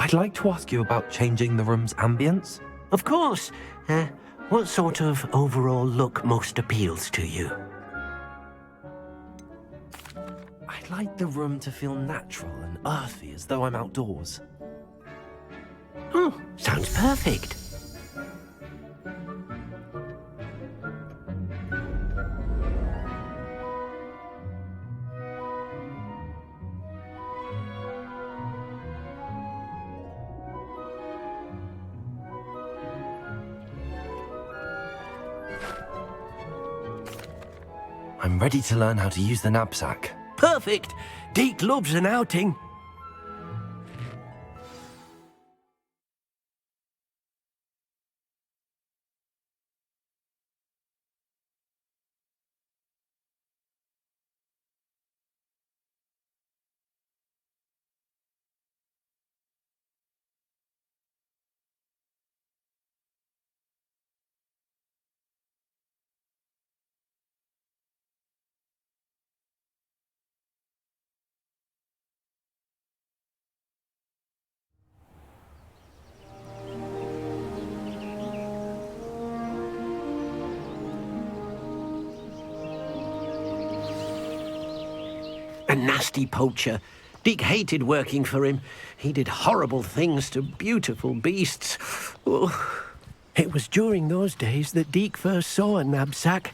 I'd like to ask you about changing the room's ambience. Of course. What sort of overall look most appeals to you? I'd like the room to feel natural and earthy, as though I'm outdoors. Oh, sounds perfect. I'm ready to learn how to use the knapsack. Perfect! Deke loves an outing. A nasty poacher. Deke hated working for him. He did horrible things to beautiful beasts. Oh. It was during those days that Deke first saw a knapsack.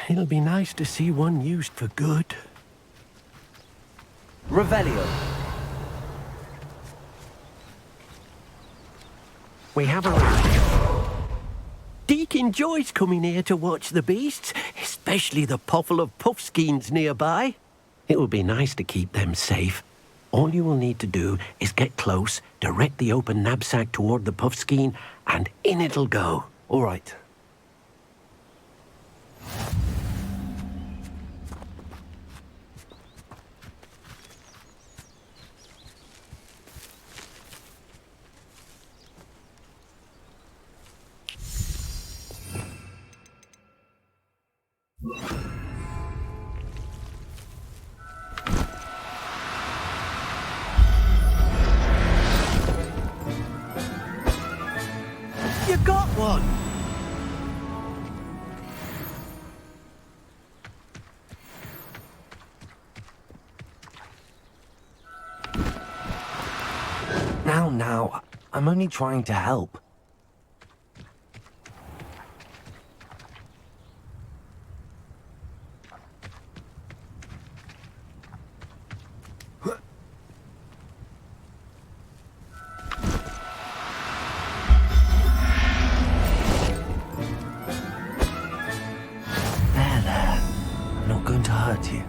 It'll be nice to see one used for good. Revelio. We have arrived. Deke enjoys coming here to watch the beasts, especially the potful of puffskeins nearby. It will be nice to keep them safe. All you will need to do is get close, direct the open knapsack toward the puffskein, and in it'll go. All right. You got one! Now, I'm only trying to help. There. I'm not going to hurt you.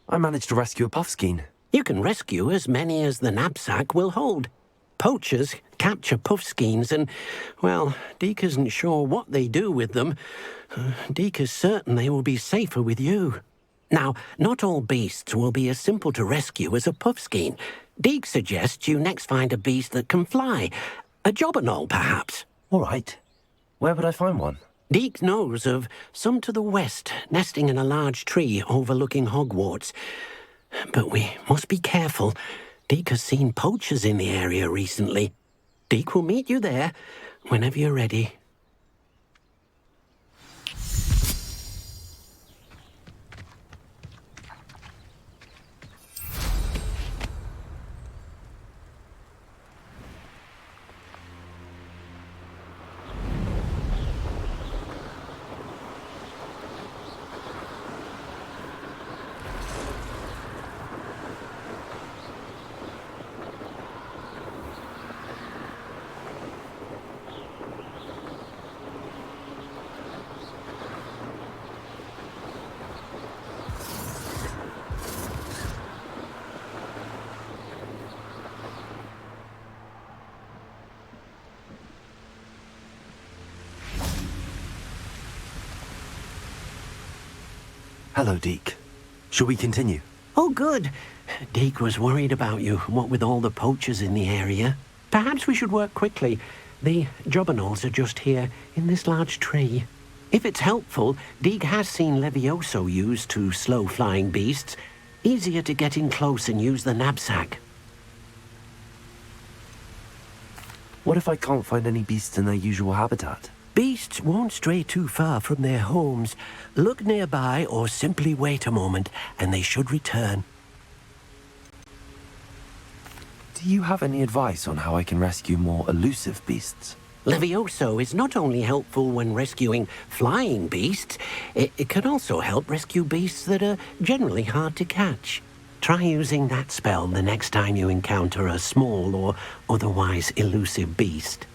I managed to rescue a puffskein. You can rescue as many as the knapsack will hold. Poachers capture puffskeins and, well, Deke isn't sure what they do with them. Deke is certain they will be safer with you. Now, not all beasts will be as simple to rescue as a puffskein. Deke suggests you next find a beast that can fly. A jobberknoll, perhaps. All right. Where would I find one? Deke knows of some to the west, nesting in a large tree overlooking Hogwarts. But we must be careful. Deke has seen poachers in the area recently. Deke will meet you there whenever you're ready. Hello, Deke. Shall we continue? Oh, good. Deke was worried about you, what with all the poachers in the area. Perhaps we should work quickly. The jobberknolls are just here, in this large tree. If it's helpful, Deke has seen Levioso used to slow flying beasts. Easier to get in close and use the knapsack. What if I can't find any beasts in their usual habitat? Beasts won't stray too far from their homes. Look nearby or simply wait a moment, and they should return. Do you have any advice on how I can rescue more elusive beasts? Levioso is not only helpful when rescuing flying beasts, it can also help rescue beasts that are generally hard to catch. Try using that spell the next time you encounter a small or otherwise elusive beast.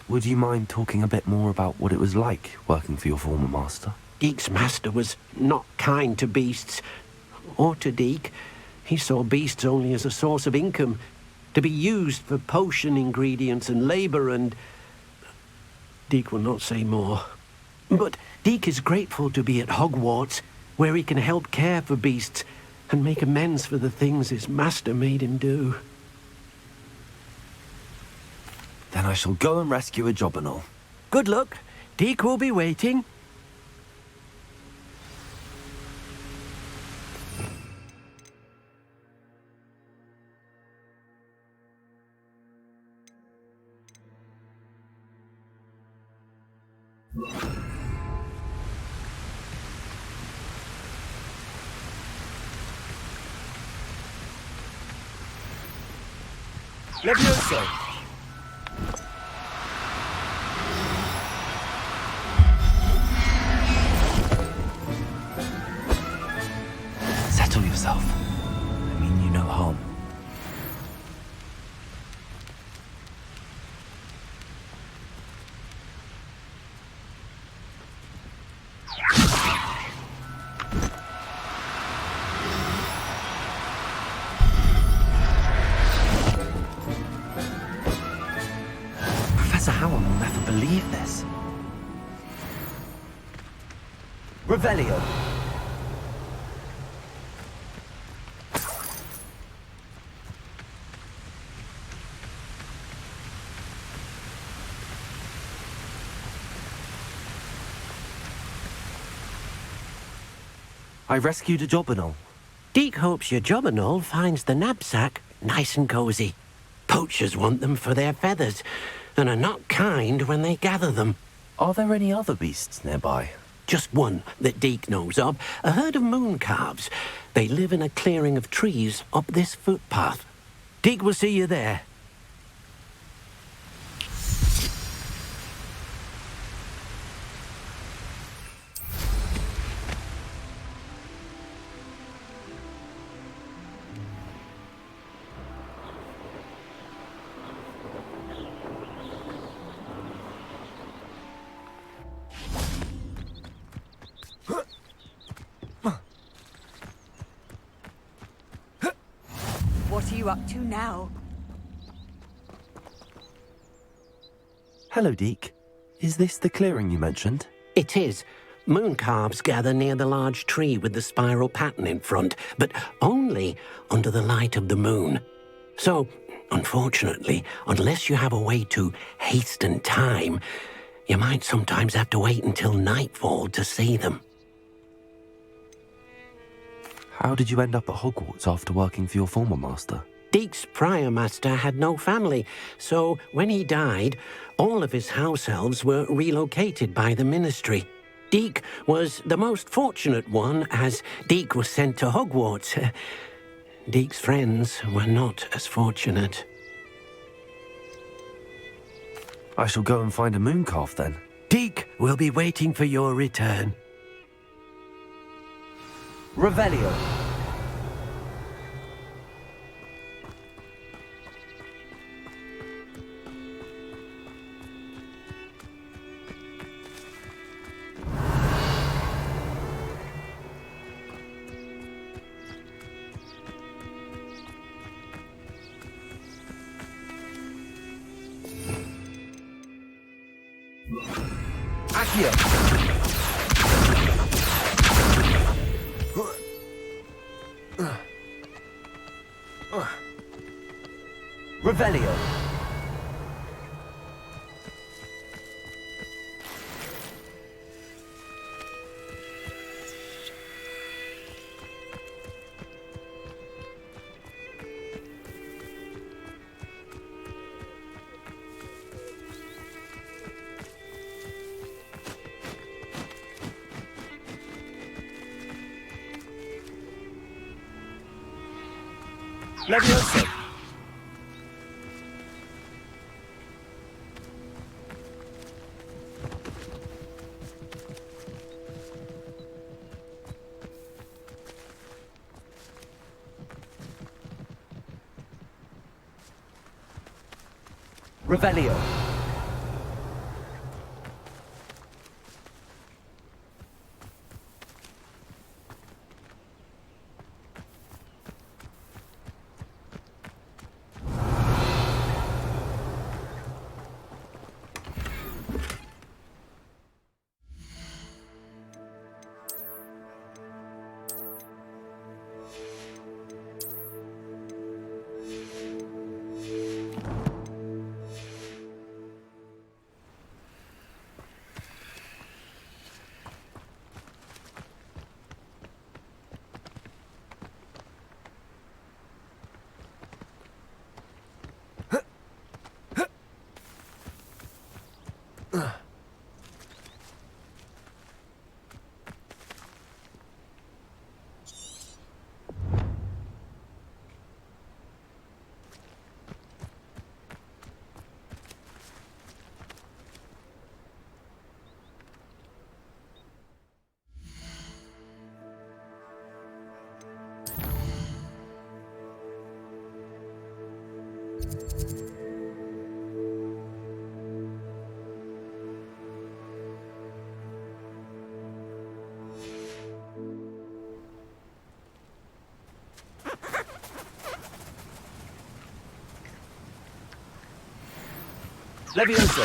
Would you mind talking a bit more about what it was like working for your former master? Deke's master was not kind to beasts, or to Deke. He saw beasts only as a source of income, to be used for potion ingredients and labour, and Deke will not say more. But Deke is grateful to be at Hogwarts, where he can help care for beasts and make amends for the things his master made him do. Then I shall go and rescue a jobberknoll. Good luck. Deke will be waiting. Levioso! Settle yourself. I mean you no harm. Professor Howell will never believe this. Revelio. I rescued a jobberknoll. Deke hopes your jobberknoll finds the knapsack nice and cosy. Poachers want them for their feathers, and are not kind when they gather them. Are there any other beasts nearby? Just one that Deke knows of, a herd of moon calves. They live in a clearing of trees up this footpath. Deke will see you there. What are you up to now? Hello, Deke. Is this the clearing you mentioned? It is. Moon calves gather near the large tree with the spiral pattern in front, but only under the light of the moon. So, unfortunately, unless you have a way to hasten time, you might sometimes have to wait until nightfall to see them. How did you end up at Hogwarts after working for your former master? Deke's prior master had no family, so when he died, all of his house elves were relocated by the ministry. Deke was the most fortunate one, as Deke was sent to Hogwarts. Deke's friends were not as fortunate. I shall go and find a moon calf then. Deke will be waiting for your return. Revelio. Accio. Revelio. Levioso. Revelio. Levioso.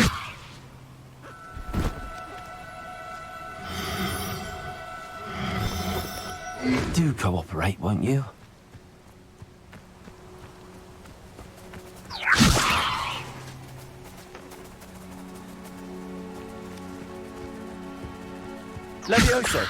Do cooperate, won't you? Levioso.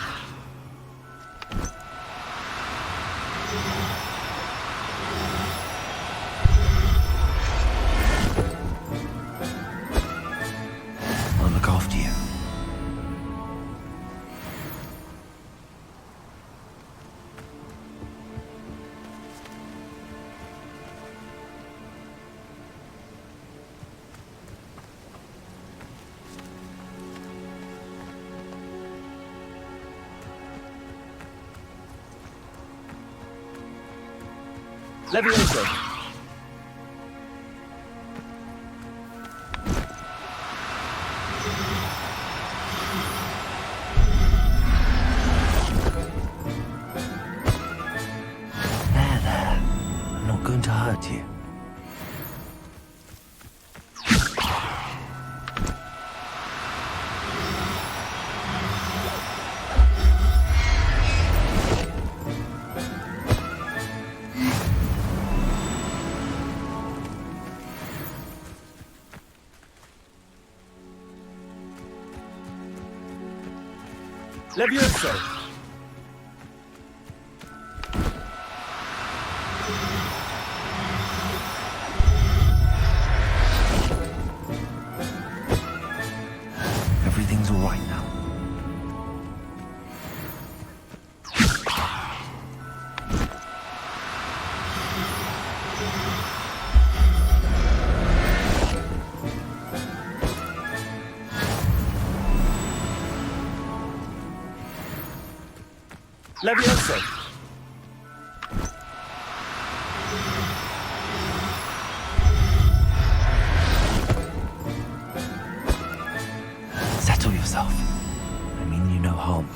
I'll look after you. Levioso. There. I'm not going to hurt you. Levioso. Everything's all right now. Levioso. Settle yourself. I mean you no harm.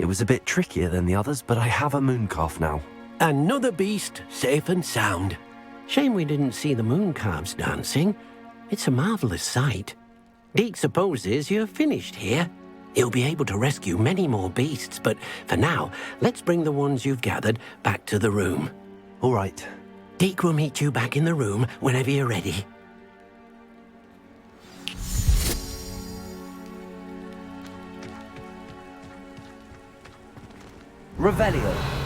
It was a bit trickier than the others, but I have a moon calf now. Another beast, safe and sound. Shame we didn't see the moon calves dancing. It's a marvellous sight. Deke supposes you're finished here. He'll be able to rescue many more beasts, but for now, let's bring the ones you've gathered back to the room. All right. Deke will meet you back in the room whenever you're ready. Revelio.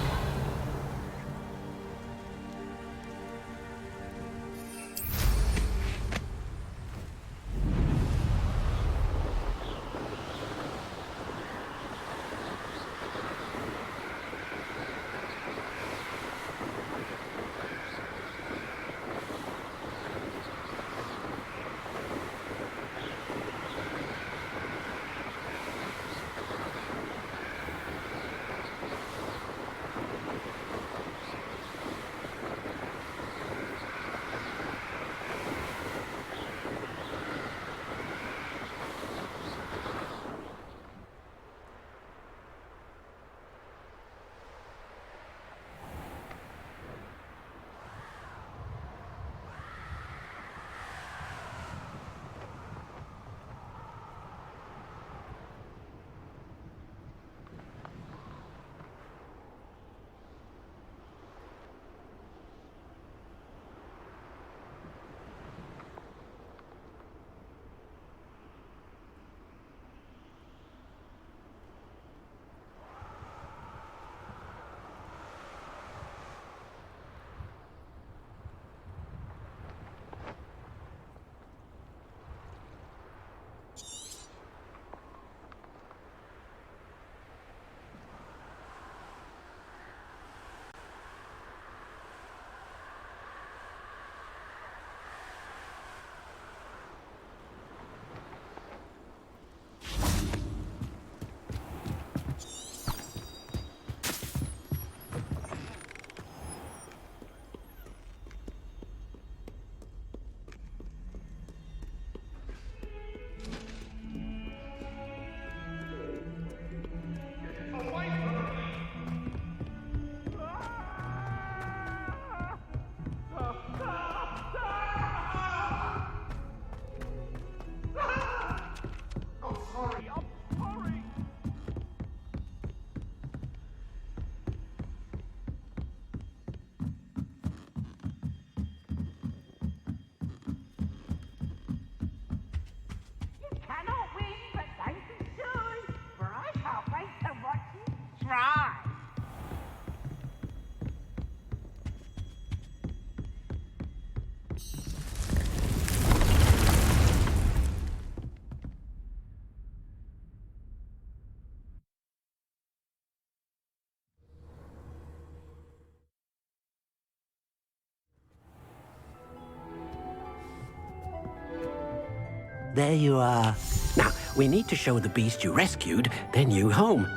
There you are. Now, we need to show the beast you rescued their new home.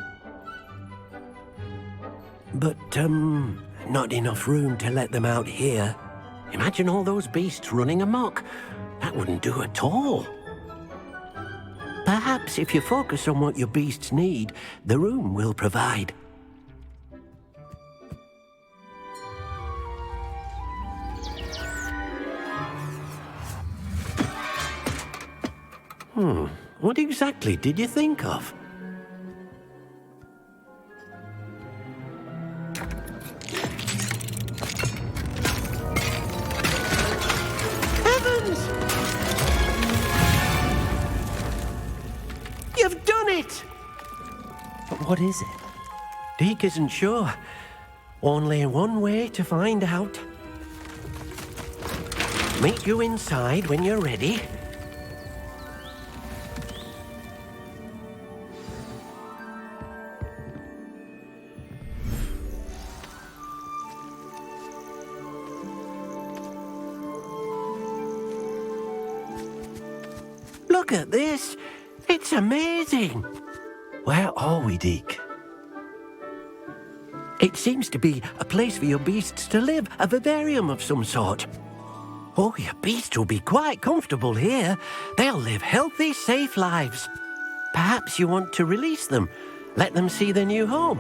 But, not enough room to let them out here. Imagine all those beasts running amok. That wouldn't do at all. Perhaps if you focus on what your beasts need, the room will provide. What exactly did you think of? Heavens! You've done it! But what is it? Deke isn't sure. Only one way to find out. Meet you inside when you're ready. Look at this. It's amazing. Where are we, Deke? It seems to be a place for your beasts to live, a vivarium of some sort. Oh, your beasts will be quite comfortable here. They'll live healthy, safe lives. Perhaps you want to release them. Let them see their new home.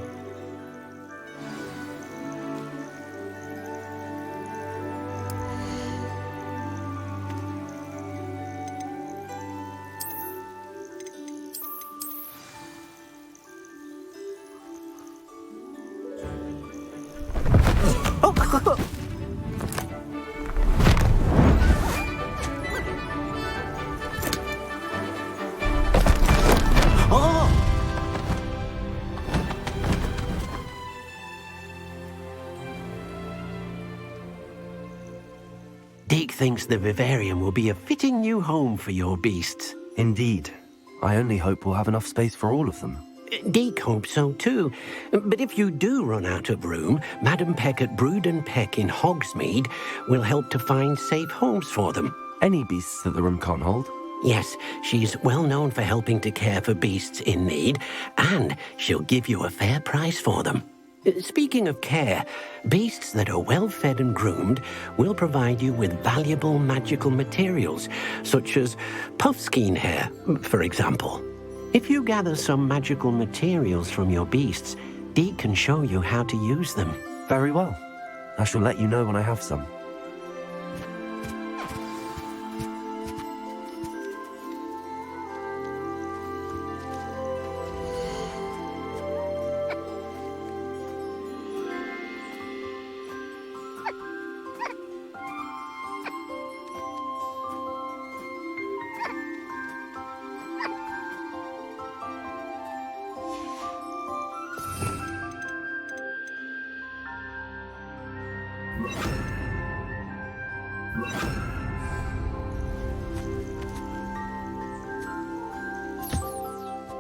Deke thinks the vivarium will be a fitting new home for your beasts. Indeed. I only hope we'll have enough space for all of them. Deke hopes so too. But if you do run out of room, Madam Peck at Brood and Peck in Hogsmeade will help to find safe homes for them. Any beasts that the room can't hold? Yes, she's well known for helping to care for beasts in need, and she'll give you a fair price for them. Speaking of care, beasts that are well fed and groomed will provide you with valuable magical materials, such as puffskein hair, for example. If you gather some magical materials from your beasts, Deke can show you how to use them. Very well. I shall let you know when I have some.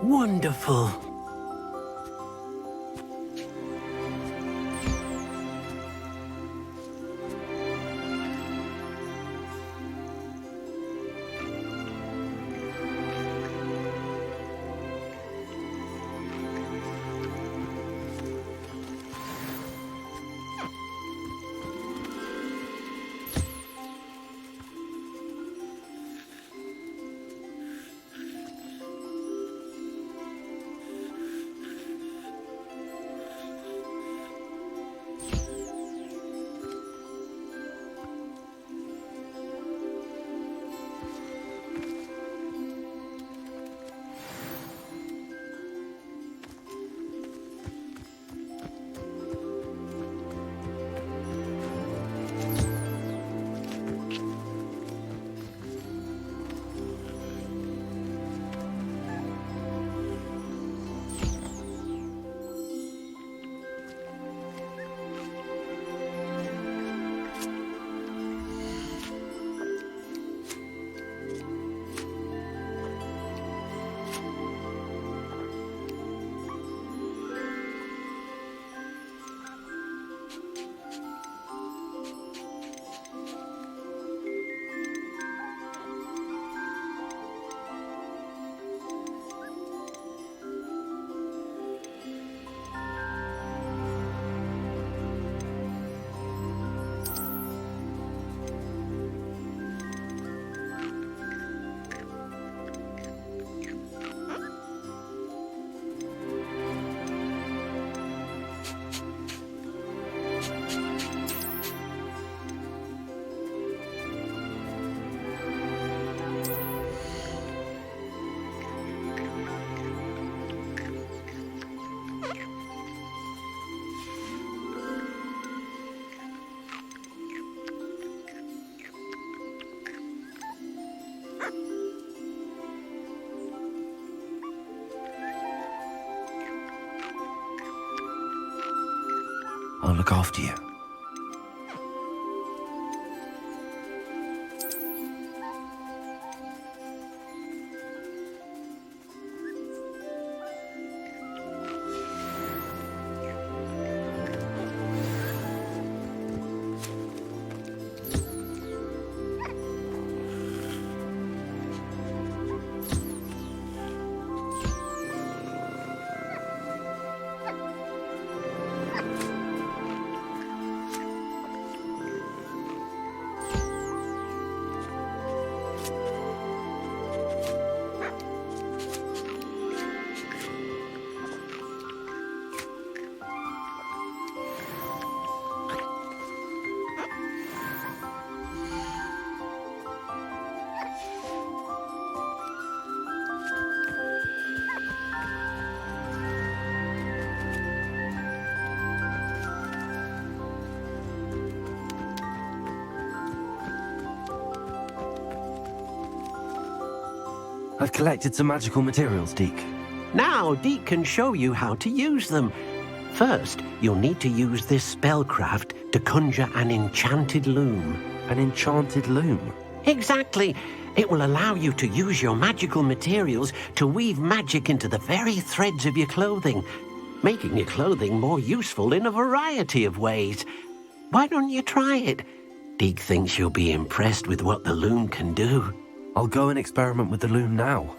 Wonderful. I'll look after you. I've collected some magical materials, Deke. Now, Deke can show you how to use them. First, you'll need to use this spellcraft to conjure an enchanted loom. An enchanted loom? Exactly. It will allow you to use your magical materials to weave magic into the very threads of your clothing, making your clothing more useful in a variety of ways. Why don't you try it? Deke thinks you'll be impressed with what the loom can do. I'll go and experiment with the loom now.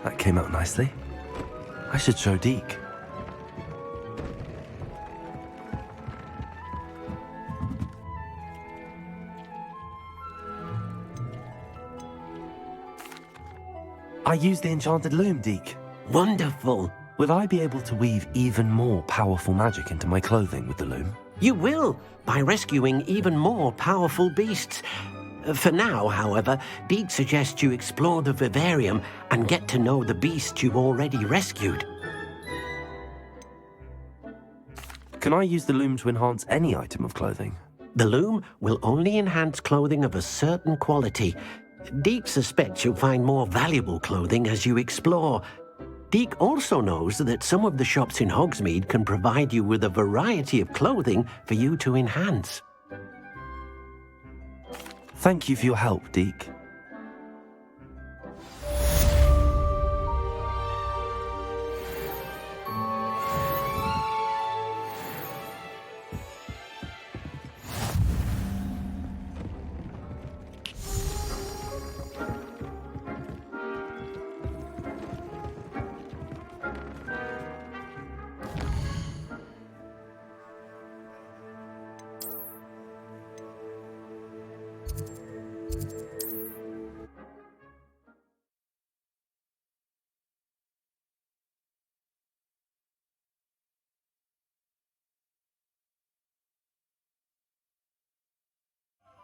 That came out nicely. I should show Deke. I used the enchanted loom, Deke. Wonderful. Will I be able to weave even more powerful magic into my clothing with the loom? You will, by rescuing even more powerful beasts. For now, however, Deke suggests you explore the vivarium and get to know the beasts you've already rescued. Can I use the loom to enhance any item of clothing? The loom will only enhance clothing of a certain quality. Deke suspects you'll find more valuable clothing as you explore. Deke also knows that some of the shops in Hogsmeade can provide you with a variety of clothing for you to enhance. Thank you for your help, Deke.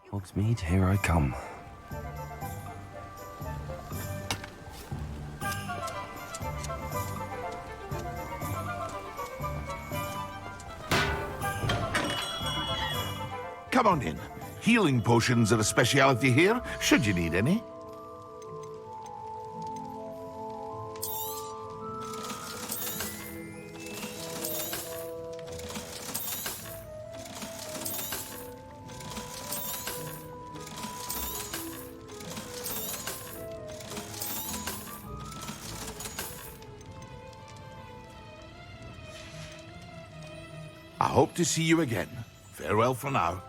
Hogsmeade, here I come. Come on in. Healing potions are a speciality here, should you need any. I hope to see you again. Farewell for now.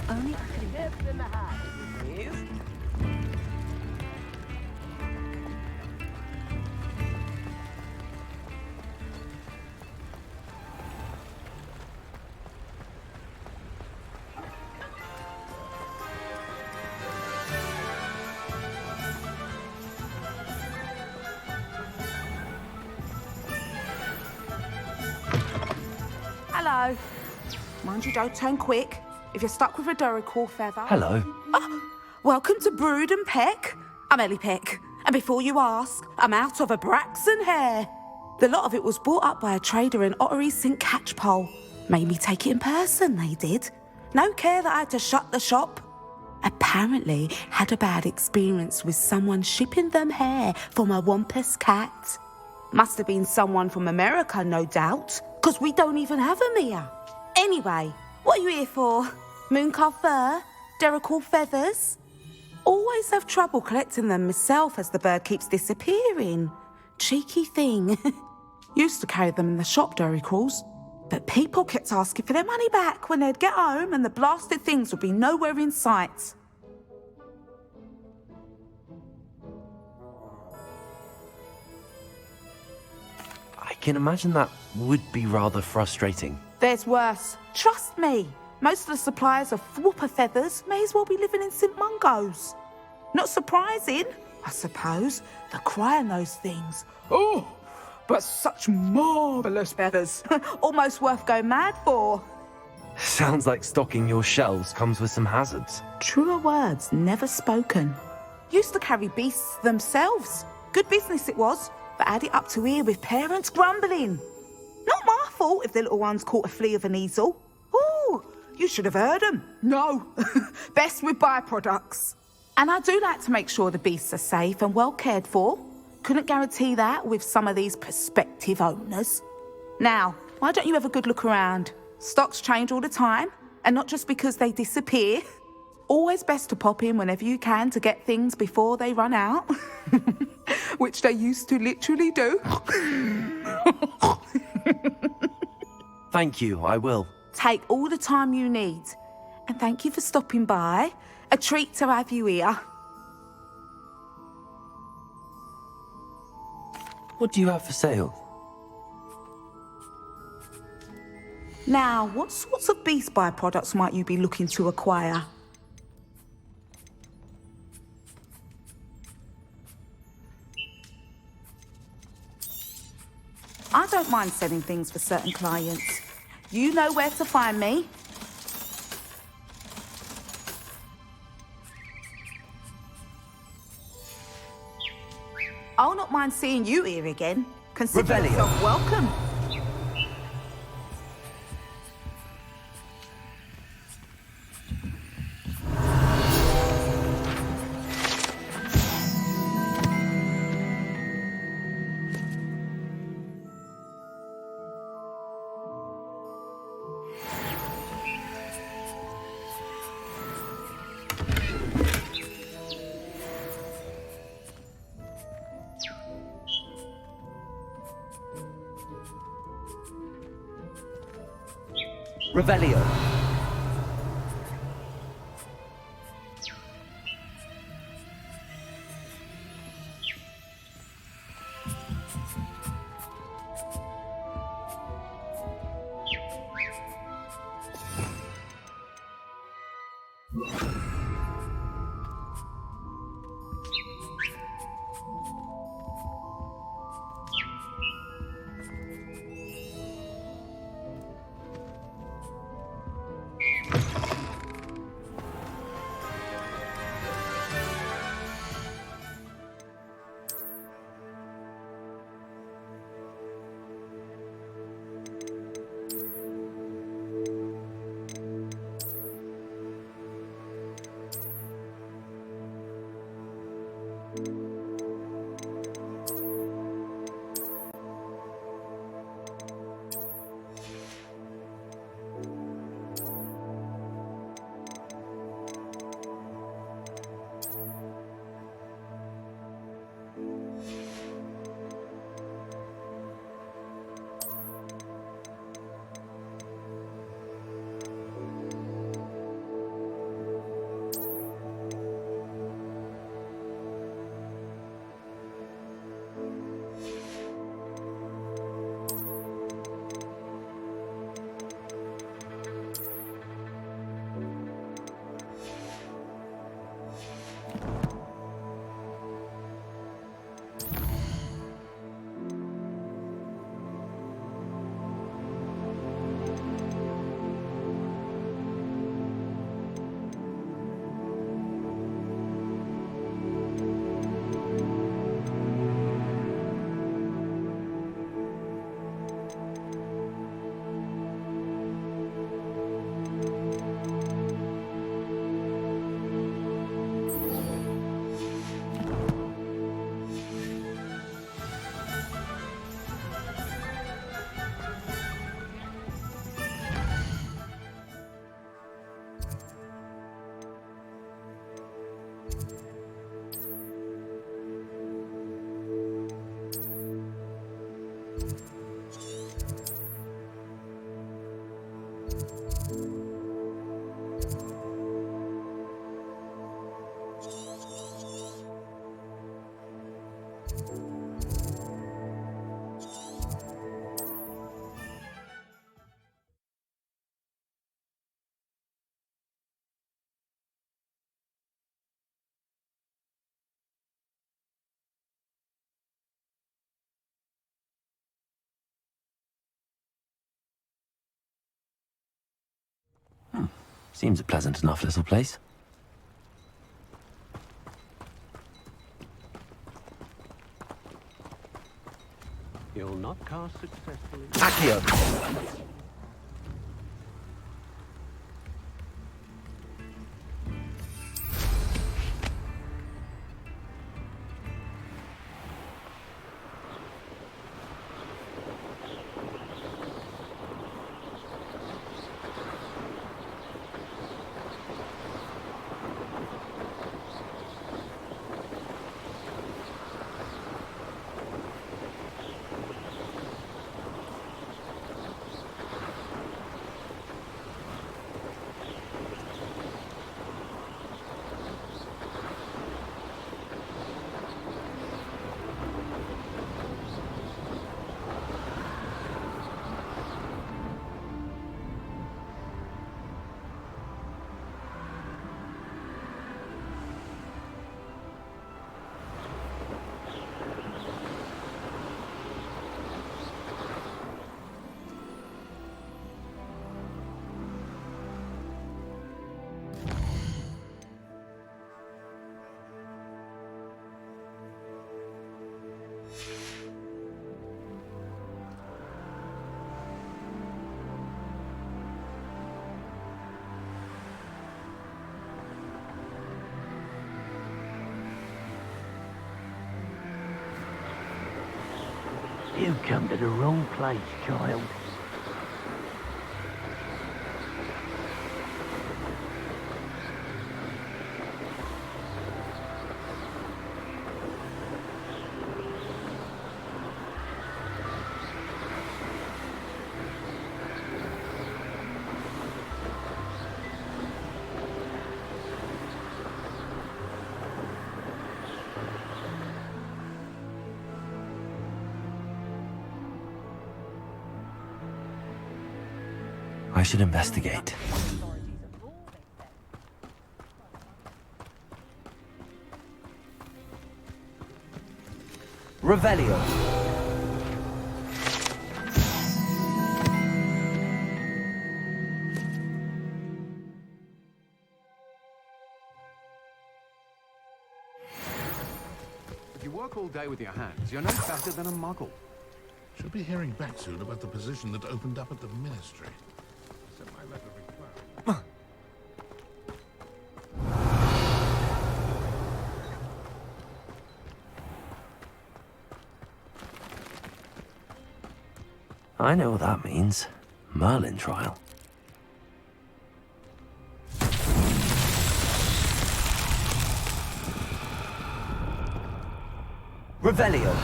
Only I could have in the hat, please. Hello. Mind you don't turn quick. If you're stuck with a Duracell feather... Hello. Oh, welcome to Brood and Peck. I'm Ellie Peck. And before you ask, I'm out of a Braxton hair. The lot of it was bought up by a trader in Ottery St. Catchpole. Made me take it in person, they did. No care that I had to shut the shop. Apparently had a bad experience with someone shipping them hair for my Wampus cat. Must have been someone from America, no doubt, because we don't even have them here. Anyway, what are you here for? Mooncarved fur? Derrickle feathers. Always have trouble collecting them myself as the bird keeps disappearing. Cheeky thing. Used to carry them in the shop, Derricles. But people kept asking for their money back when they'd get home and the blasted things would be nowhere in sight. I can imagine that would be rather frustrating. There's worse. Trust me. Most of the suppliers of whooper feathers may as well be living in St Mungo's. Not surprising, I suppose, the cry on those things. Oh, but such marvellous feathers. Almost worth going mad for. Sounds like stocking your shelves comes with some hazards. Truer words never spoken. Used to carry beasts themselves. Good business it was, but had it up to here with parents grumbling. Not my fault if the little ones caught a flea of an easel. Ooh, you should have heard them. No, best with byproducts. And I do like to make sure the beasts are safe and well cared for. Couldn't guarantee that with some of these prospective owners. Now, why don't you have a good look around? Stocks change all the time, and not just because they disappear. Always best to pop in whenever you can to get things before they run out. Which they used to literally do. Thank you, I will. Take all the time you need. And thank you for stopping by. A treat to have you here. What do you have for sale? Now, what sorts of beast byproducts might you be looking to acquire? I don't mind selling things for certain clients. You know where to find me. I'll not mind seeing you here again. Consider Rebellion. yourself welcome. Revelio. Seems a pleasant enough little place. You'll not cast successfully. Accio! You've come to the wrong place, child. I should investigate. Revelio. If you work all day with your hands, you're no better than a muggle. Should be hearing back soon about the position that opened up at the Ministry. Sent my letter reply. I know what that means. Merlin trial. Revelio.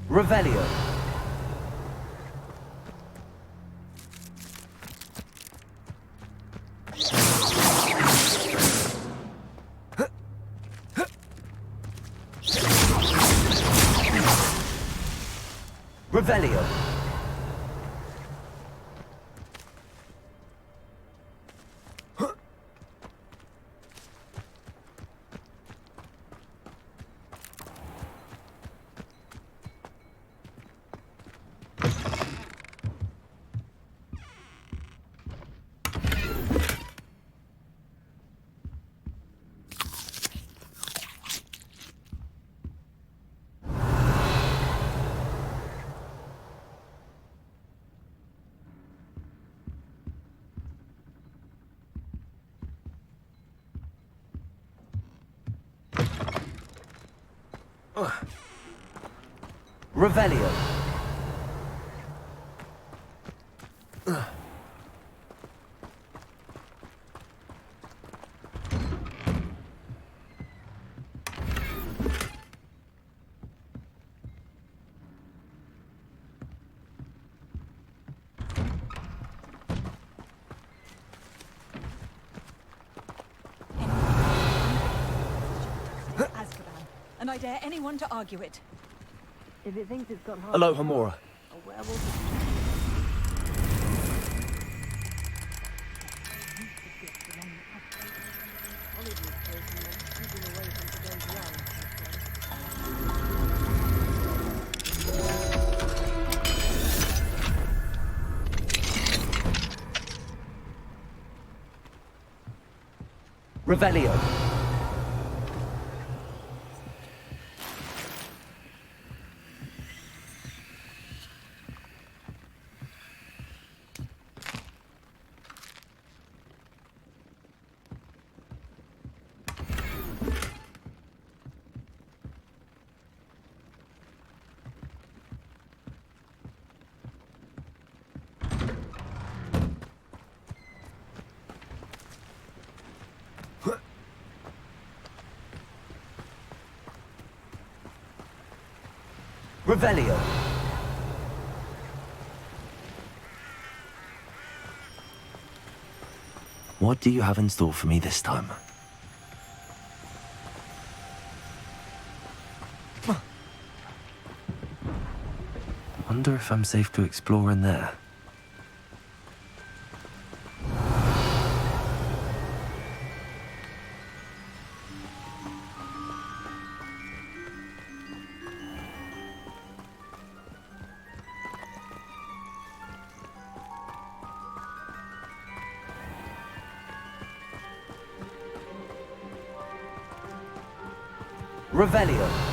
Revelio. Revelio. Revelio. Azkaban, and I dare anyone to argue it. If it thinks it's got heart, Hello, Hamora. a werewolf. Revelio. Revelio. What do you have in store for me this time? Wonder if I'm safe to explore in there. Revelio.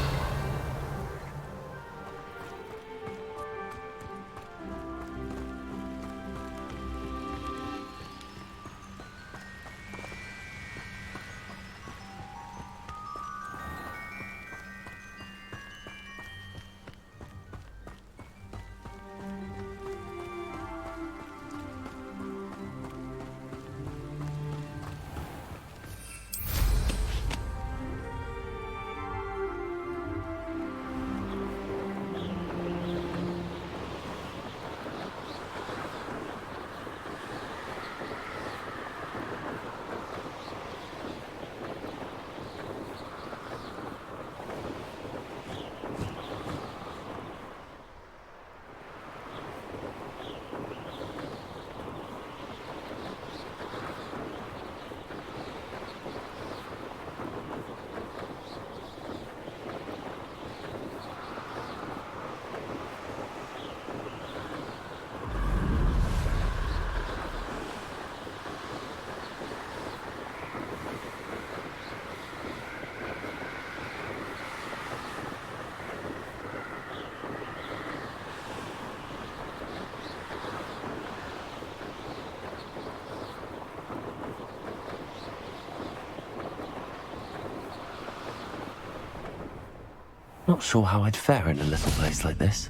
Not sure how I'd fare in a little place like this.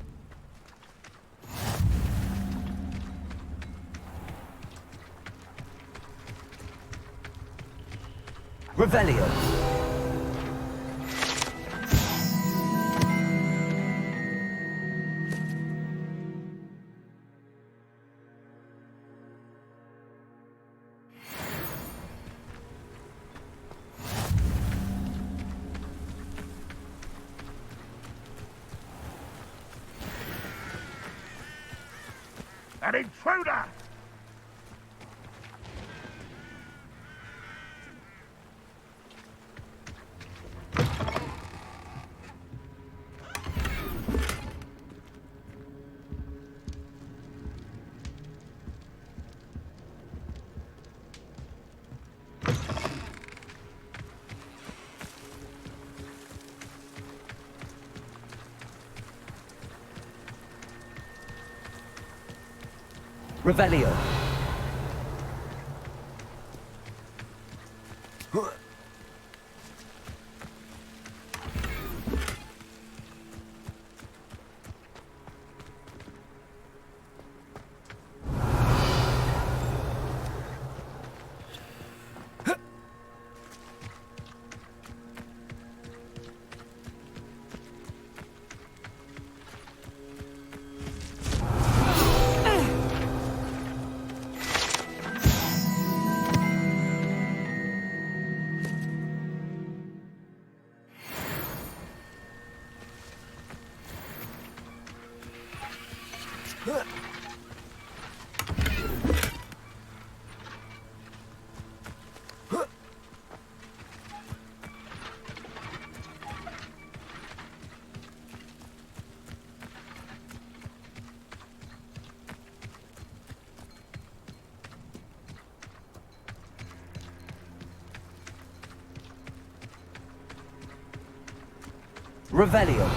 Revelio. An intruder! Revelio. Revelio.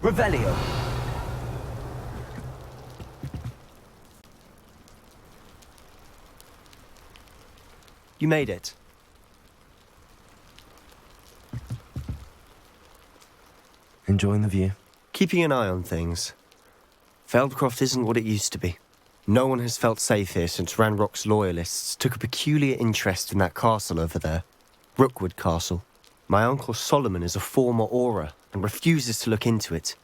Revelio. You made it. Enjoying the view? Keeping an eye on things. Feldcroft isn't what it used to be. No one has felt safe here since Ranrock's loyalists took a peculiar interest in that castle over there. Rookwood Castle. My uncle Solomon is a former Auror and refuses to look into it,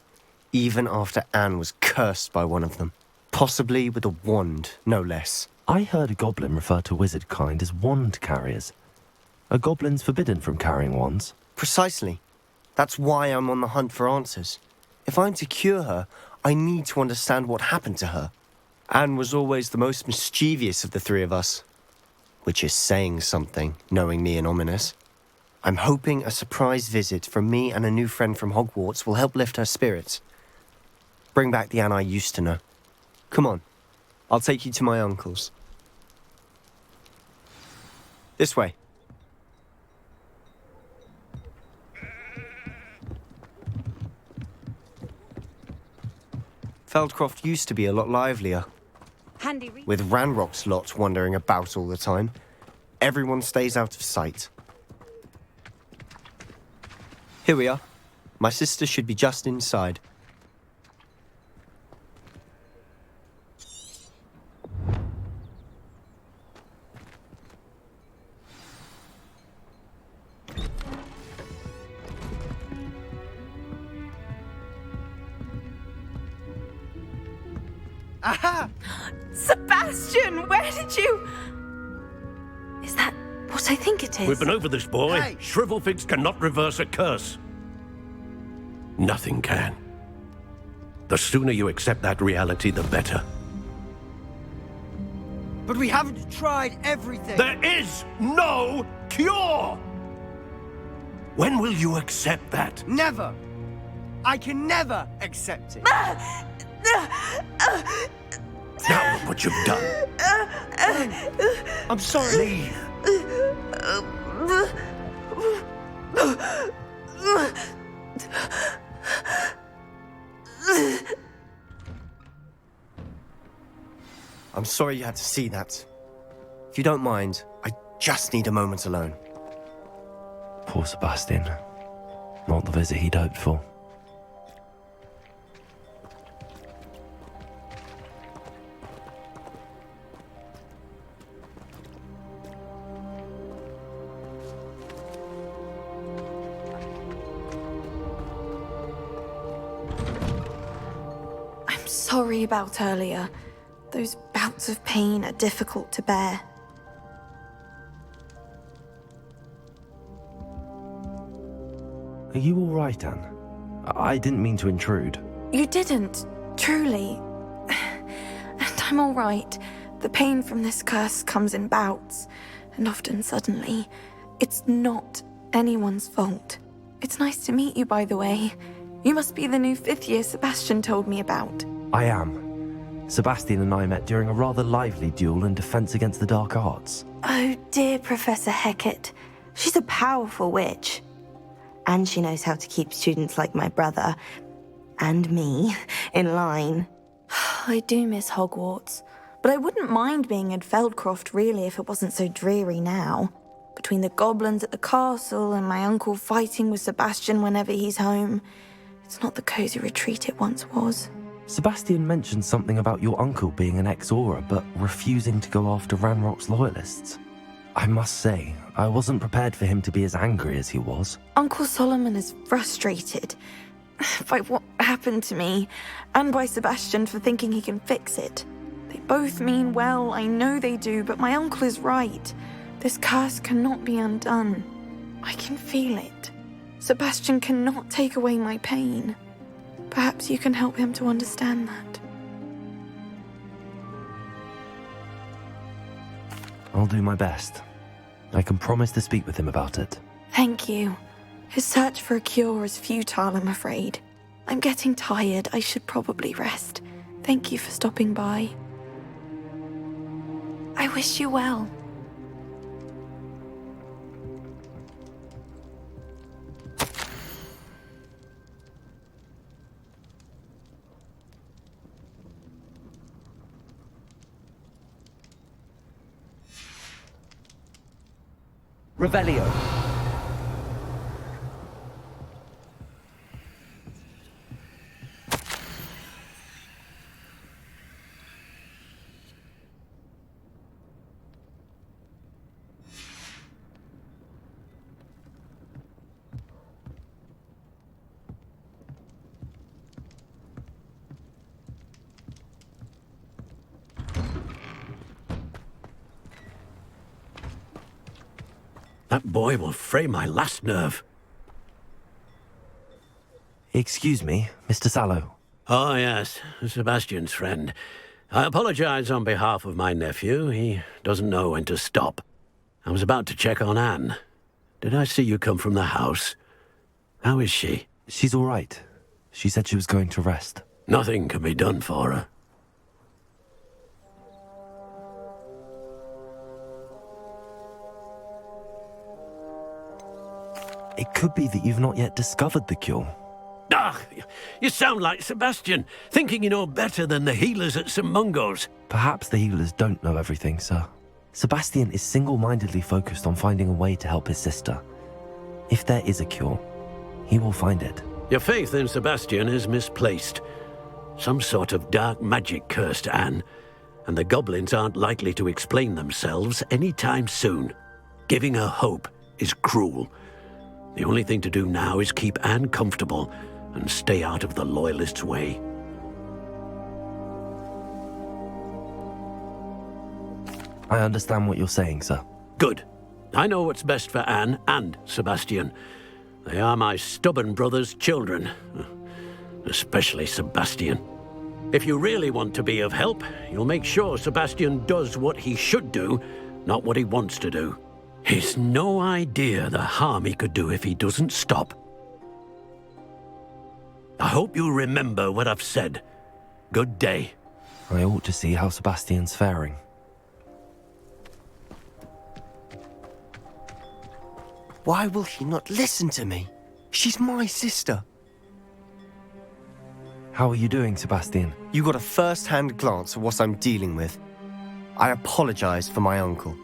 even after Anne was cursed by one of them. Possibly with a wand, no less. I heard a goblin refer to wizard kind as wand carriers. Are goblins forbidden from carrying wands? Precisely. That's why I'm on the hunt for answers. If I'm to cure her, I need to understand what happened to her. Anne was always the most mischievous of the three of us. Which is saying something, knowing me and Ominous. I'm hoping a surprise visit from me and a new friend from Hogwarts will help lift her spirits. Bring back the Anne I used to know. Come on, I'll take you to my uncle's. This way. Feldcroft used to be a lot livelier. Handy With Ranrock's lot wandering about all the time, everyone stays out of sight. Here we are. My sister should be just inside. Aha! Sebastian, where did you... Is that what I think it is? We've been over this, boy. Hey! Shrivelfigs cannot reverse a curse. Nothing can. The sooner you accept that reality, the better. But we haven't tried everything. There is no cure! When will you accept that? Never. I can never accept it. Now look what you've done. I'm sorry. Leave. I'm sorry you had to see that. If you don't mind, I just need a moment alone. Poor Sebastian. Not the visit he'd hoped for. I'm sorry about earlier. Those bouts of pain are difficult to bear. Are you all right, Anne? I didn't mean to intrude. You didn't, truly. And I'm all right. The pain from this curse comes in bouts, and often suddenly. It's not anyone's fault. It's nice to meet you, by the way. You must be the new 5th year Sebastian told me about. I am. Sebastian and I met during a rather lively duel in Defense Against the Dark Arts. Oh dear, Professor Hecat. She's a powerful witch. And she knows how to keep students like my brother, and me, in line. I do miss Hogwarts, but I wouldn't mind being in Feldcroft really if it wasn't so dreary now. Between the goblins at the castle and my uncle fighting with Sebastian whenever he's home, it's not the cozy retreat it once was. Sebastian mentioned something about your uncle being an ex-Auror, but refusing to go after Ranrock's loyalists. I must say, I wasn't prepared for him to be as angry as he was. Uncle Solomon is frustrated by what happened to me, and by Sebastian for thinking he can fix it. They both mean well, I know they do, but my uncle is right. This curse cannot be undone. I can feel it. Sebastian cannot take away my pain. Perhaps you can help him to understand that. I'll do my best. I can promise to speak with him about it. Thank you. His search for a cure is futile, I'm afraid. I'm getting tired. I should probably rest. Thank you for stopping by. I wish you well. Revelio. That boy will fray my last nerve. Excuse me, Mr. Sallow. Oh, yes, Sebastian's friend. I apologize on behalf of my nephew. He doesn't know when to stop. I was about to check on Anne. Did I see you come from the house? How is she? She's all right. She said she was going to rest. Nothing can be done for her. It could be that you've not yet discovered the cure. Ah, you sound like Sebastian, thinking you know better than the healers at St. Mungo's. Perhaps the healers don't know everything, sir. Sebastian is single-mindedly focused on finding a way to help his sister. If there is a cure, he will find it. Your faith in Sebastian is misplaced. Some sort of dark magic cursed Anne, and the goblins aren't likely to explain themselves anytime soon. Giving her hope is cruel. The only thing to do now is keep Anne comfortable and stay out of the Loyalists' way. I understand what you're saying, sir. Good. I know what's best for Anne and Sebastian. They are my stubborn brother's children. Especially Sebastian. If you really want to be of help, you'll make sure Sebastian does what he should do, not what he wants to do. He's no idea the harm he could do if he doesn't stop. I hope you remember what I've said. Good day. I ought to see how Sebastian's faring. Why will he not listen to me? She's my sister. How are you doing, Sebastian? You got a first-hand glance at what I'm dealing with. I apologize for my uncle.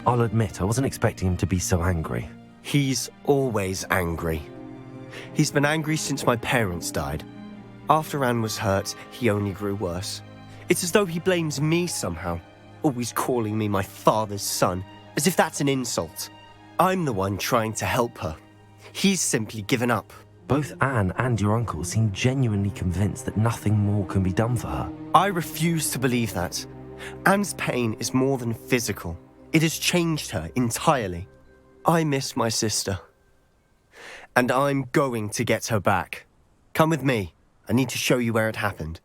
I'll admit, I wasn't expecting him to be so angry. He's always angry. He's been angry since my parents died. After Anne was hurt, he only grew worse. It's as though he blames me somehow, always calling me my father's son, as if that's an insult. I'm the one trying to help her. He's simply given up. Both Anne and your uncle seem genuinely convinced that nothing more can be done for her. I refuse to believe that. Anne's pain is more than physical. It has changed her entirely. I miss my sister. And I'm going to get her back. Come with me. I need to show you where it happened.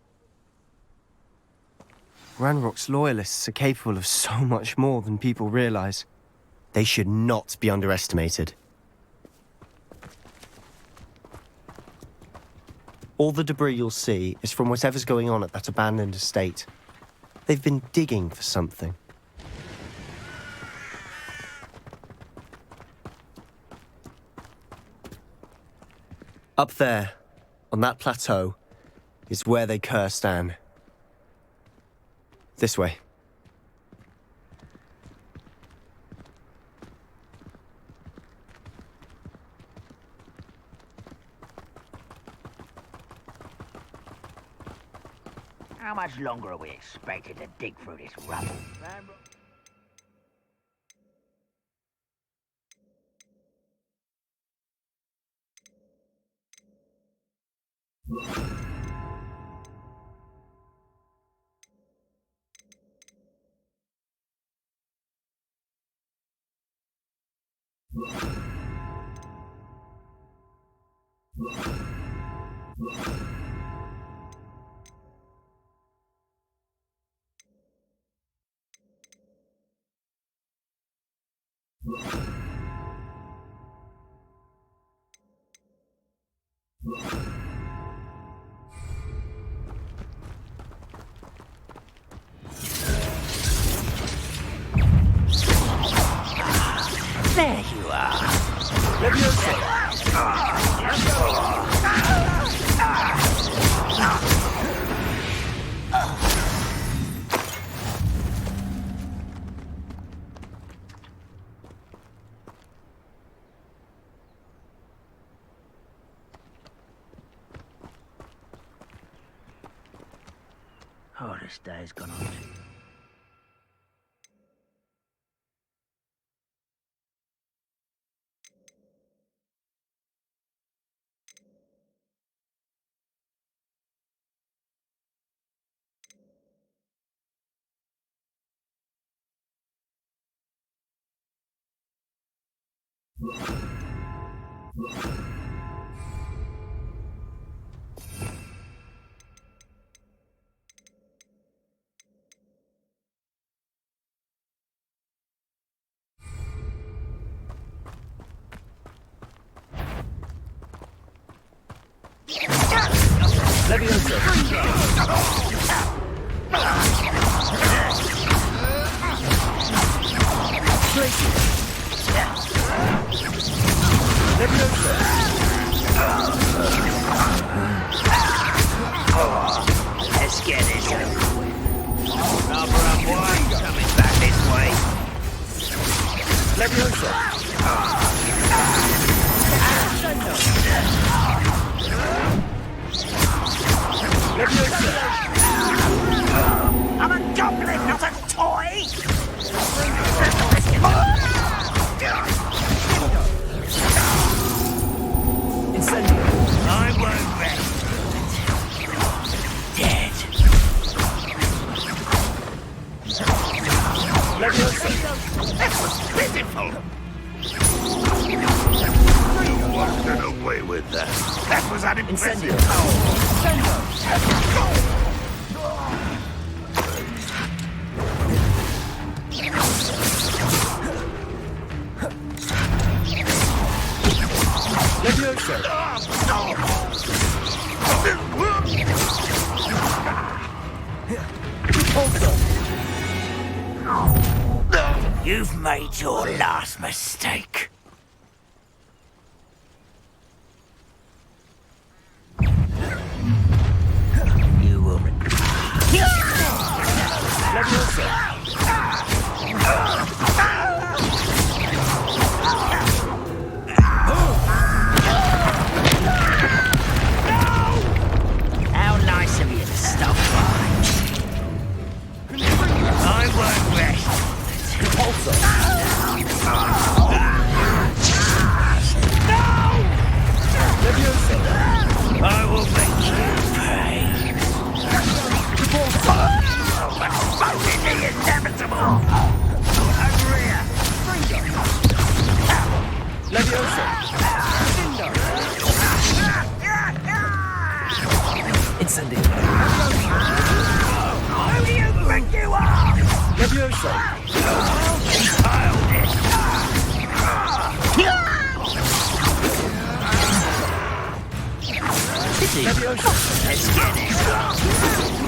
Ranrock's Loyalists are capable of so much more than people realize. They should not be underestimated. All the debris you'll see is from whatever's going on at that abandoned estate. They've been digging for something. Up there, on that plateau, is where they cursed Anne. This way. much longer are we expected to dig through this rubble? There you are. Oh, this day's gone on too. Let's get it. Rubber up one coming back this way. I'm a goblin, not a toy! I won't rest. Dead. That was pitiful. You won't get away with that. That was unimpressive. You've made your last mistake. You will How nice of you to stop by. I won't rest. I will make you pay. Voting the inevitable. Agria. Incendio. Who do you think you are?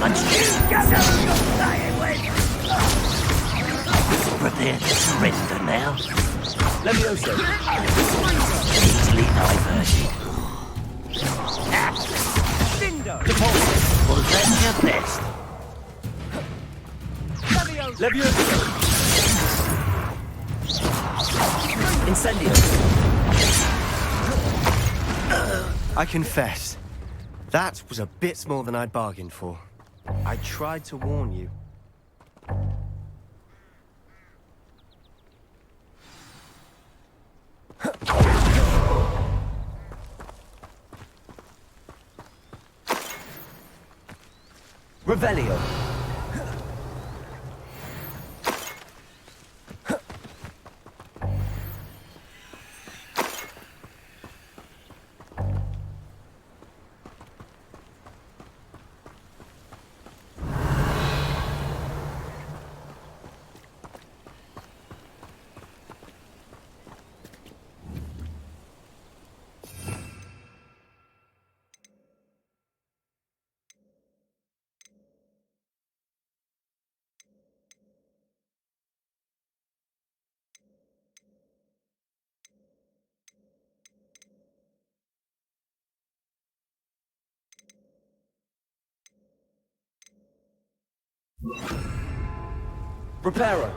Let's get it. Let's prepare to surrender now. Easily diverted. Well, that's your best. Incendio. I confess, that was a bit more than I'd bargained for. I tried to warn you. Revelio. Reparo.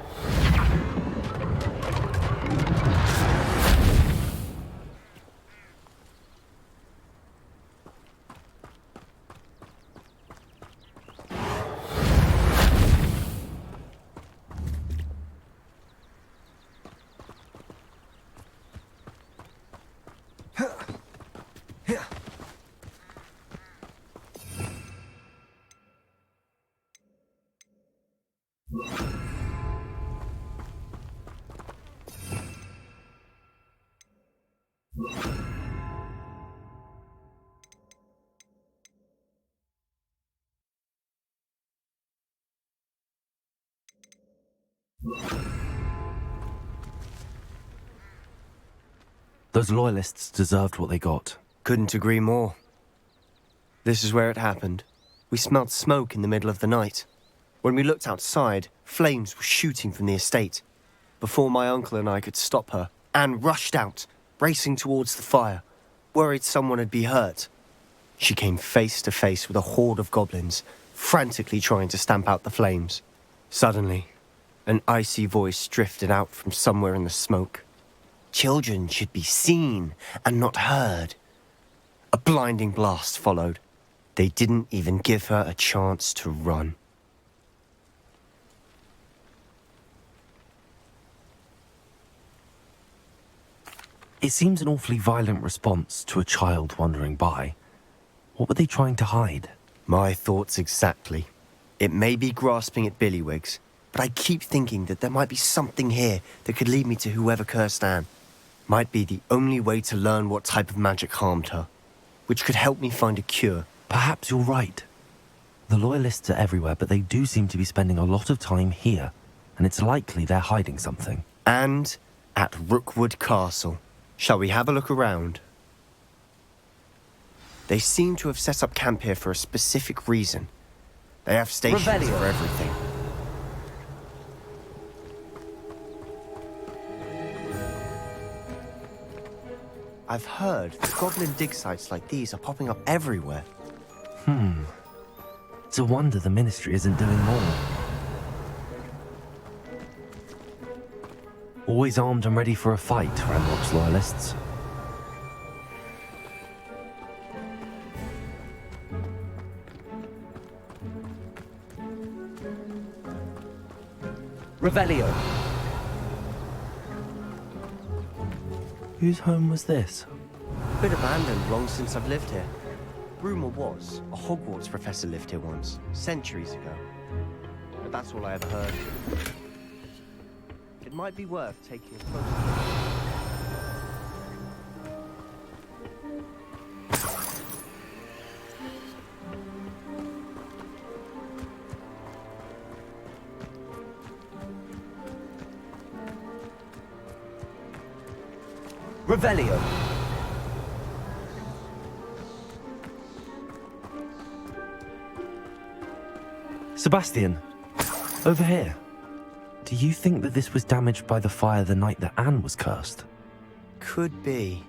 Those loyalists deserved what they got. Couldn't agree more. This is where it happened. We smelled smoke in the middle of the night. When we looked outside, flames were shooting from the estate. Before my uncle and I could stop her, Anne rushed out, racing towards the fire, worried someone had been hurt. She came face to face with a horde of goblins, frantically trying to stamp out the flames. Suddenly, an icy voice drifted out from somewhere in the smoke. Children should be seen and not heard. A blinding blast followed. They didn't even give her a chance to run. It seems an awfully violent response to a child wandering by. What were they trying to hide? My thoughts exactly. It may be grasping at billywhigs, but I keep thinking that there might be something here that could lead me to whoever cursed Anne. Might be the only way to learn what type of magic harmed her, which could help me find a cure. Perhaps you're right. The loyalists are everywhere, but they do seem to be spending a lot of time here, and it's likely they're hiding something. And at Rookwood Castle. Shall we have a look around? They seem to have set up camp here for a specific reason. They have stations for everything. I've heard that goblin dig sites like these are popping up everywhere. It's a wonder the Ministry isn't doing more. Always armed and ready for a fight, Ranrock's loyalists. Revelio. Whose home was this? Been abandoned long since I've lived here. Rumour was, a Hogwarts professor lived here once, centuries ago. But that's all I ever heard. It might be worth taking a closer look. Revelio. Sebastian, over here. Do you think that this was damaged by the fire the night that Anne was cursed? Could be.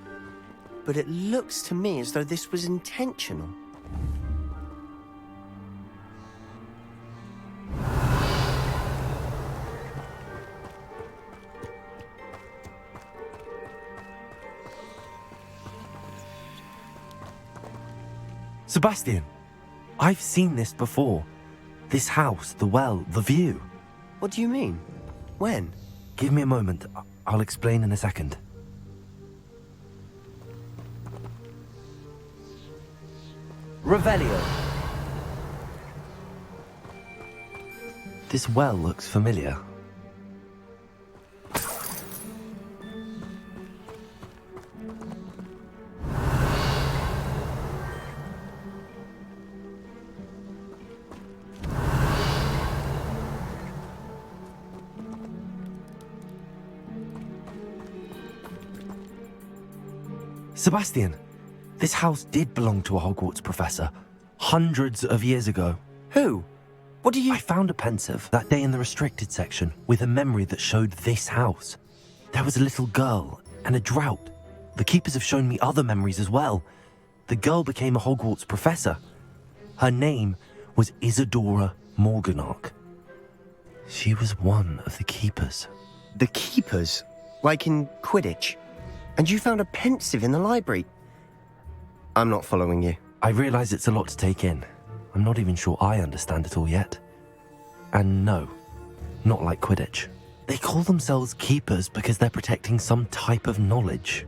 But it looks to me as though this was intentional. Sebastian, I've seen this before. This house, the well, the view. What do you mean? When? Give me a moment. I'll explain in a second. Revelio. This well looks familiar. Sebastian, this house did belong to a Hogwarts professor, hundreds of years ago. Who? What do you... I found a pensive that day in the restricted section with a memory that showed this house. There was a little girl and a drought. The keepers have shown me other memories as well. The girl became a Hogwarts professor. Her name was Isadora Morganach. She was one of the keepers. The keepers? Like in Quidditch? And you found a pensive in the library? I'm not following you. I realize it's a lot to take in. I'm not even sure I understand it all yet. And no, not like Quidditch. They call themselves keepers because they're protecting some type of knowledge.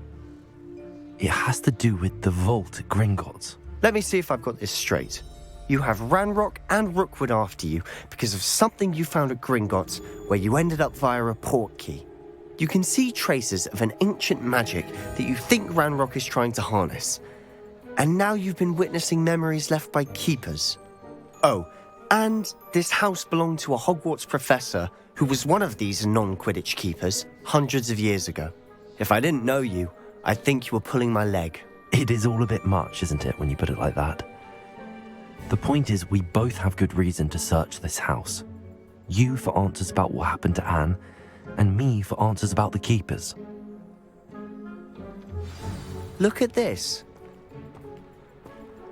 It has to do with the vault at Gringotts. Let me see if I've got this straight. You have Ranrock and Rookwood after you because of something you found at Gringotts where you ended up via a portkey. You can see traces of an ancient magic that you think Ranrock is trying to harness. And now you've been witnessing memories left by keepers. Oh, and this house belonged to a Hogwarts professor who was one of these non-Quidditch keepers hundreds of years ago. If I didn't know you, I'd think you were pulling my leg. It is all a bit much, isn't it, when you put it like that? The point is, we both have good reason to search this house. You for answers about what happened to Anne, and me for answers about the keepers. Look at this.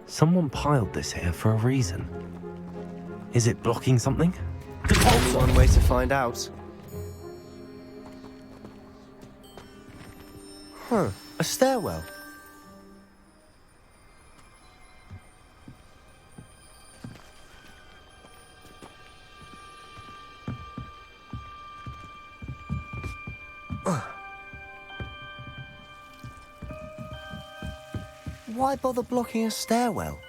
Someone piled this here for a reason. Is it blocking something? Only one way to find out. Huh, a stairwell. Why bother blocking a stairwell?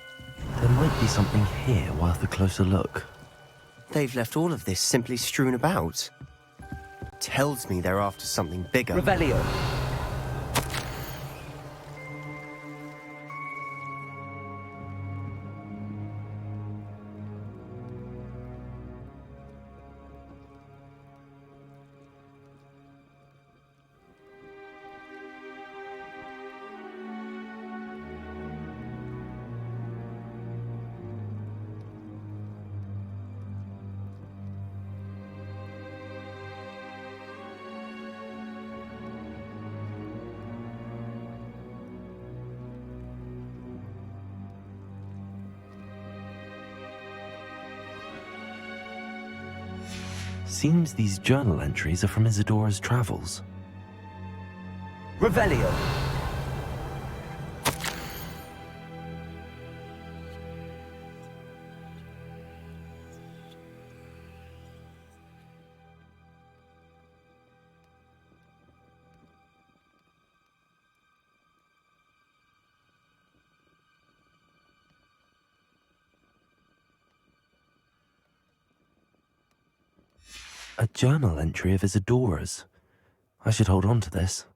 There might be something here worth a closer look. They've left all of this simply strewn about. Tells me they're after something bigger. Revelio. Seems these journal entries are from Isadora's travels. Revelio. A journal entry of Isadora's. I should hold on to this.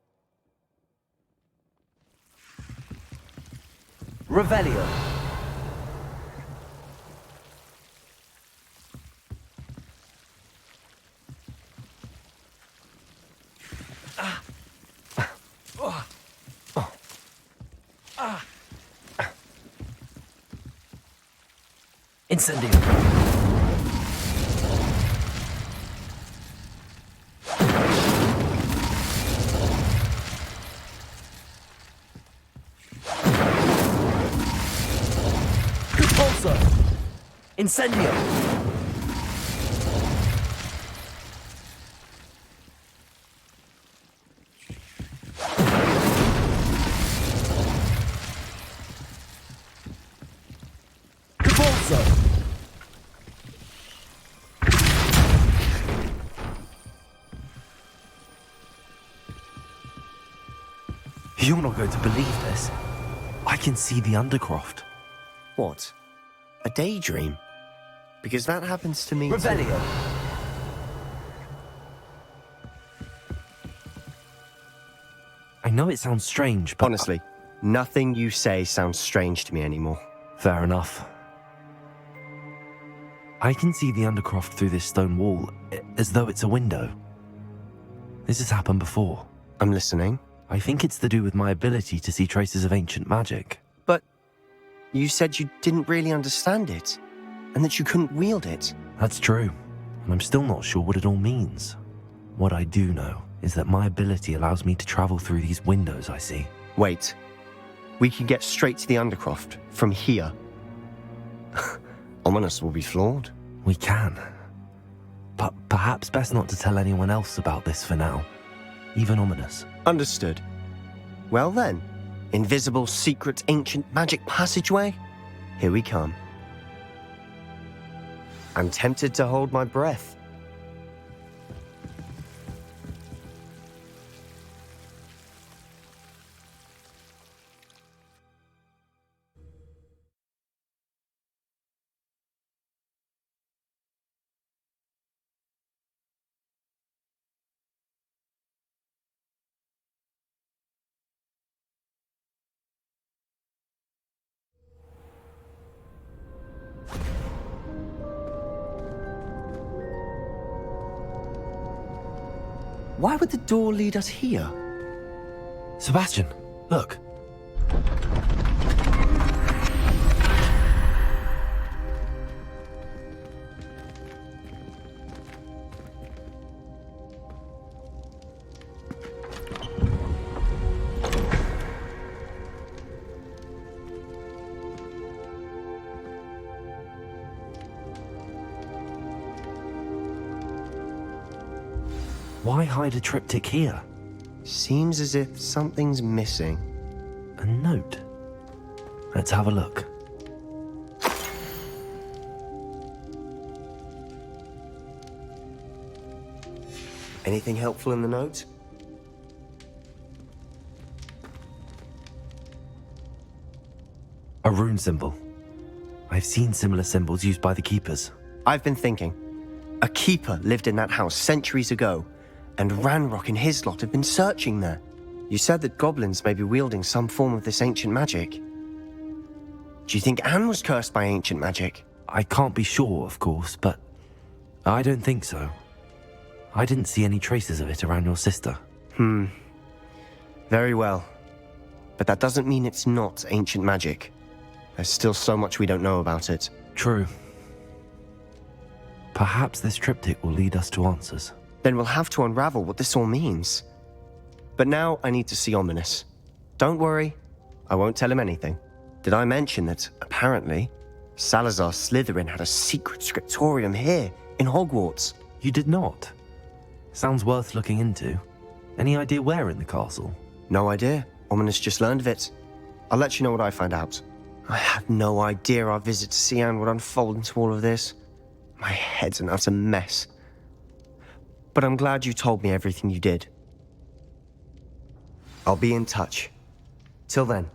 Revelio. Incendio. Incendio! Cabolso! You're not going to believe this. I can see the Undercroft. What? A daydream? Because that happens to me too. Revelio. I know it sounds strange, but... Honestly, nothing you say sounds strange to me anymore. Fair enough. I can see the Undercroft through this stone wall, as though it's a window. This has happened before. I'm listening. I think it's to do with my ability to see traces of ancient magic. But you said you didn't really understand it, and that you couldn't wield it. That's true, and I'm still not sure what it all means. What I do know is that my ability allows me to travel through these windows I see. Wait. We can get straight to the Undercroft from here. Ominous will be flawed. We can. But perhaps best not to tell anyone else about this for now. Even Ominous. Understood. Well then, invisible, secret, ancient magic passageway? Here we come. I'm tempted to hold my breath. Why would the door lead us here? Sebastian, look. Why hide a triptych here? Seems as if something's missing. A note. Let's have a look. Anything helpful in the note? A rune symbol. I've seen similar symbols used by the keepers. I've been thinking. A keeper lived in that house centuries ago, and Ranrock and his lot have been searching there. You said that goblins may be wielding some form of this ancient magic. Do you think Anne was cursed by ancient magic? I can't be sure, of course, but I don't think so. I didn't see any traces of it around your sister. Very well. But that doesn't mean it's not ancient magic. There's still so much we don't know about it. True. Perhaps this triptych will lead us to answers. Then we'll have to unravel what this all means. But now I need to see Ominous. Don't worry, I won't tell him anything. Did I mention that, apparently, Salazar Slytherin had a secret scriptorium here, in Hogwarts? You did not? Sounds worth looking into. Any idea where in the castle? No idea. Ominous just learned of it. I'll let you know what I find out. I had no idea our visit to Cian would unfold into all of this. My head's an utter mess. But I'm glad you told me everything you did. I'll be in touch. Till then.